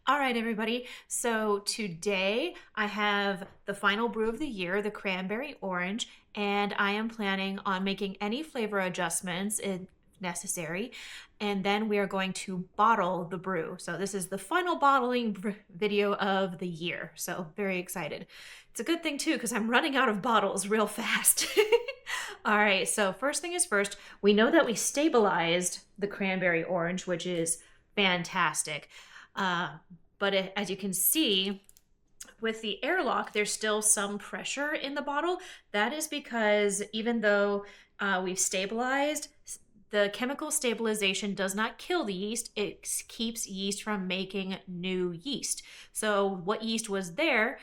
All right, everybody. So today I have the final brew of the year, the cranberry orange, and I am planning on making any flavor adjustments if necessary. And then we are going to bottle the brew. So this is the final bottling video of the year. So very excited. It's a good thing too, because I'm running out of bottles real fast. All right, so first thing is first, we know that we stabilized the cranberry orange, which is fantastic. Uh, but as you can see, with the airlock, there's still some pressure in the bottle. That is because even though we've stabilized, the chemical stabilization does not kill the yeast. It keeps yeast from making new yeast. So what yeast was there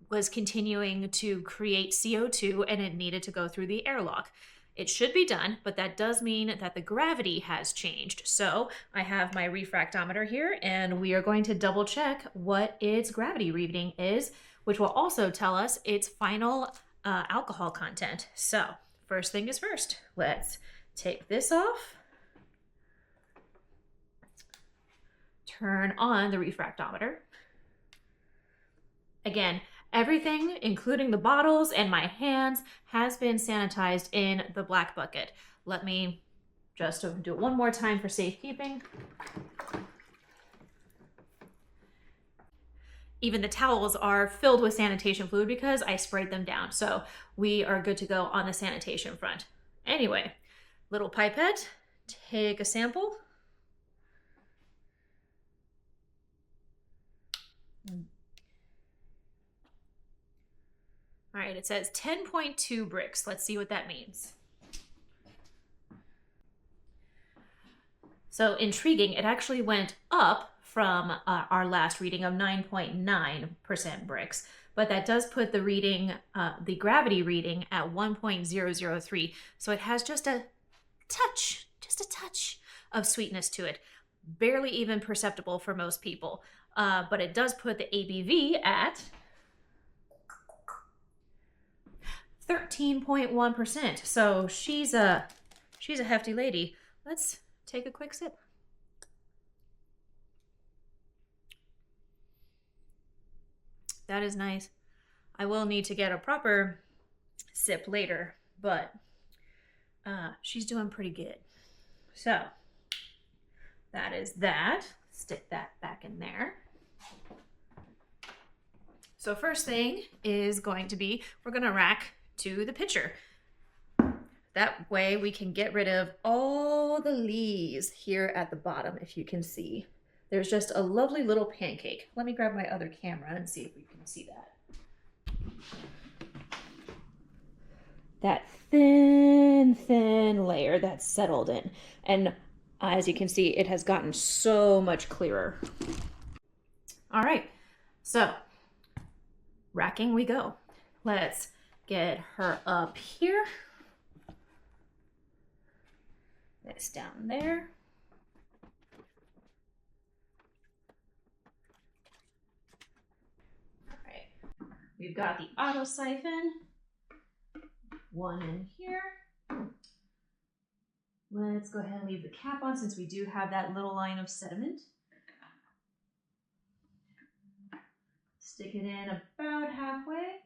was continuing to create CO2, and it needed to go through the airlock. It should be done, but that does mean that the gravity has changed. So I have my refractometer here, and we are going to double check what its gravity reading is, which will also tell us its final alcohol content. So first thing is first, let's take this off, turn on the refractometer. Again, everything, including the bottles and my hands, has been sanitized in the black bucket. Let me just do it one more time for safekeeping. Even the towels are filled with sanitation fluid because I sprayed them down. So we are good to go on the sanitation front. Anyway, little pipette, take a sample. All right, it says 10.2 bricks. Let's see what that means. So intriguing, it actually went up from our last reading of 9.9% bricks, but that does put the reading, the gravity reading at 1.003. So it has just a touch of sweetness to it. Barely even perceptible for most people, but it does put the ABV at 13.1%. So she's a hefty lady. Let's take a quick sip. That is nice. I will need to get a proper sip later, but she's doing pretty good. So that is that. Stick that back in there. So first thing is going to be, we're going to rack to the pitcher. That way we can get rid of all the leaves here at the bottom, if you can see. There's just a lovely little pancake. Let me grab my other camera and see if we can see that. That thin layer that's settled in. And as you can see, it has gotten so much clearer. All right, so racking we go. Let's get her up here. This down there. All right, we've got the auto siphon. One in here. Let's go ahead and leave the cap on since we do have that little line of sediment. Stick it in about halfway.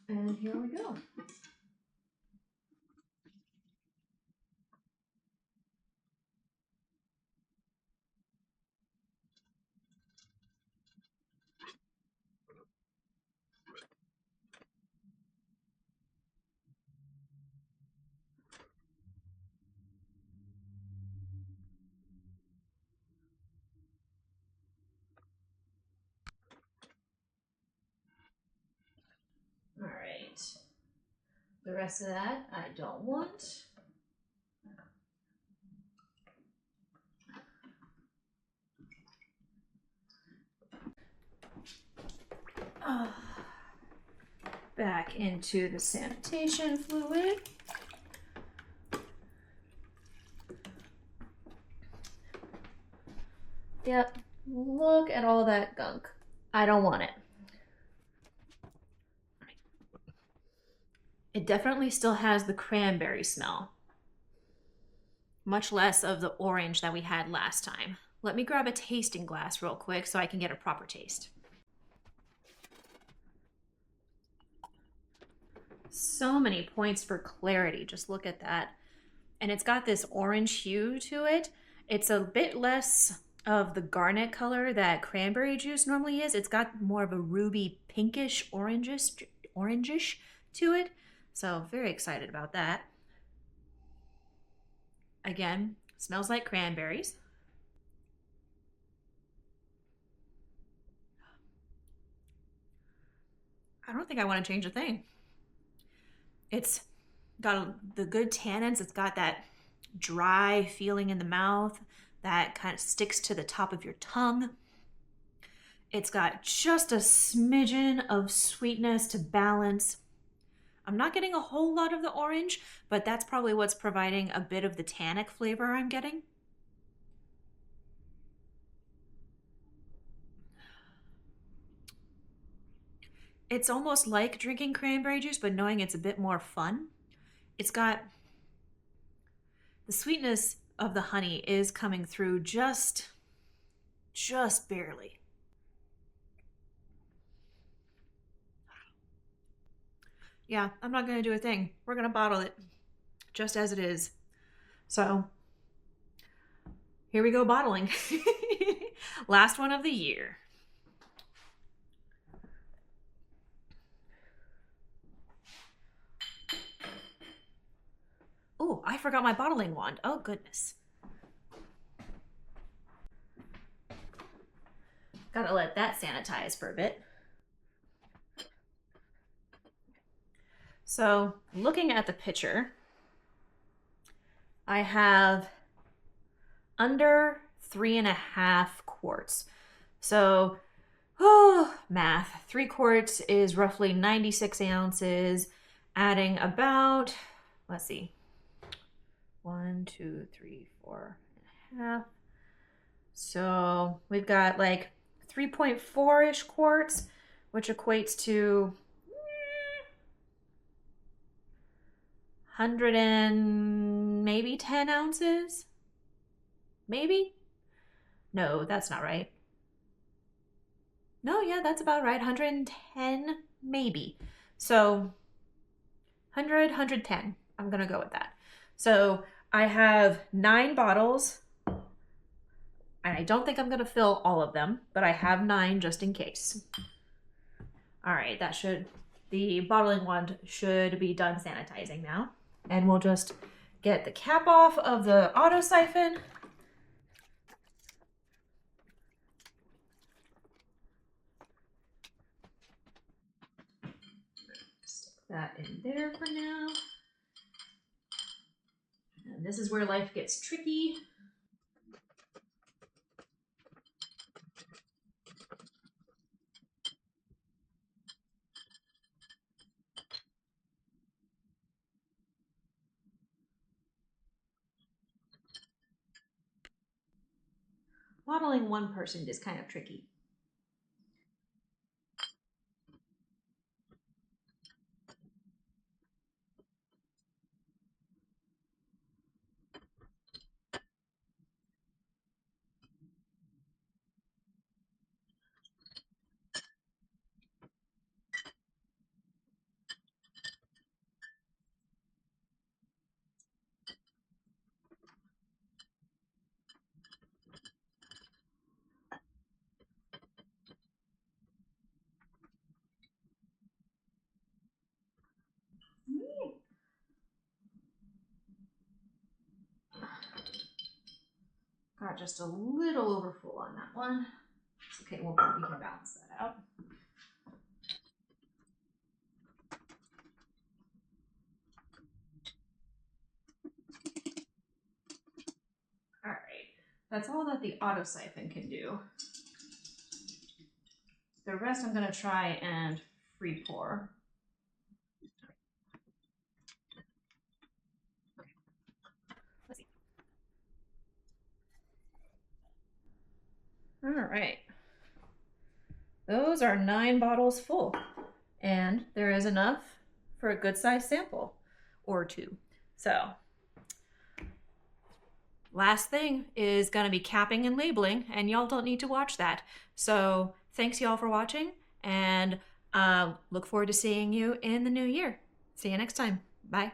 And here we go. All right. The rest of that I don't want. Back into the sanitation fluid. Yep, look at all that gunk. I don't want it. It definitely still has the cranberry smell. Much less of the orange that we had last time. Let me grab a tasting glass real quick so I can get a proper taste. So many points for clarity. Just look at that. And it's got this orange hue to it. It's a bit less of the garnet color that cranberry juice normally is. It's got more of a ruby pinkish orangish to it. So very excited about that. Again, smells like cranberries. I don't think I want to change a thing. It's got the good tannins. It's got that dry feeling in the mouth that kind of sticks to the top of your tongue. It's got just a smidgen of sweetness to balance. I'm not getting a whole lot of the orange, but that's probably what's providing a bit of the tannic flavor I'm getting. It's almost like drinking cranberry juice, but knowing it's a bit more fun. It's got the sweetness of the honey is coming through just barely. Yeah, I'm not going to do a thing. We're going to bottle it just as it is. So here we go, bottling. Last one of the year. Oh, I forgot my bottling wand. Oh, goodness. Gotta let that sanitize for a bit. So, looking at the picture, I have under 3.5 quarts. So, math. 3 quarts is roughly 96 ounces, adding about, let's see, 1, 2, 3, 4.5. So we've got like 3.4-ish quarts, which equates to 100 and maybe 10 ounces. Maybe? No, that's not right. No, yeah, that's about right. 110, maybe. So 100, 110. I'm going to go with that. So I have 9 bottles, and I don't think I'm going to fill all of them, but I have 9 just in case. All right, the bottling wand should be done sanitizing now. And we'll just get the cap off of the auto siphon. Stick that in there for now. And this is where life gets tricky. Bottling one person is kind of tricky. Got just a little overfull on that one. It's okay, we can balance that out. All right, that's all that the auto siphon can do. The rest I'm gonna try and free pour. Let's see. All right. Those are 9 bottles full, and there is enough for a good sized sample or 2. So last thing is going to be capping and labeling, and y'all don't need to watch that. So thanks y'all for watching, and look forward to seeing you in the new year. See you next time. Bye.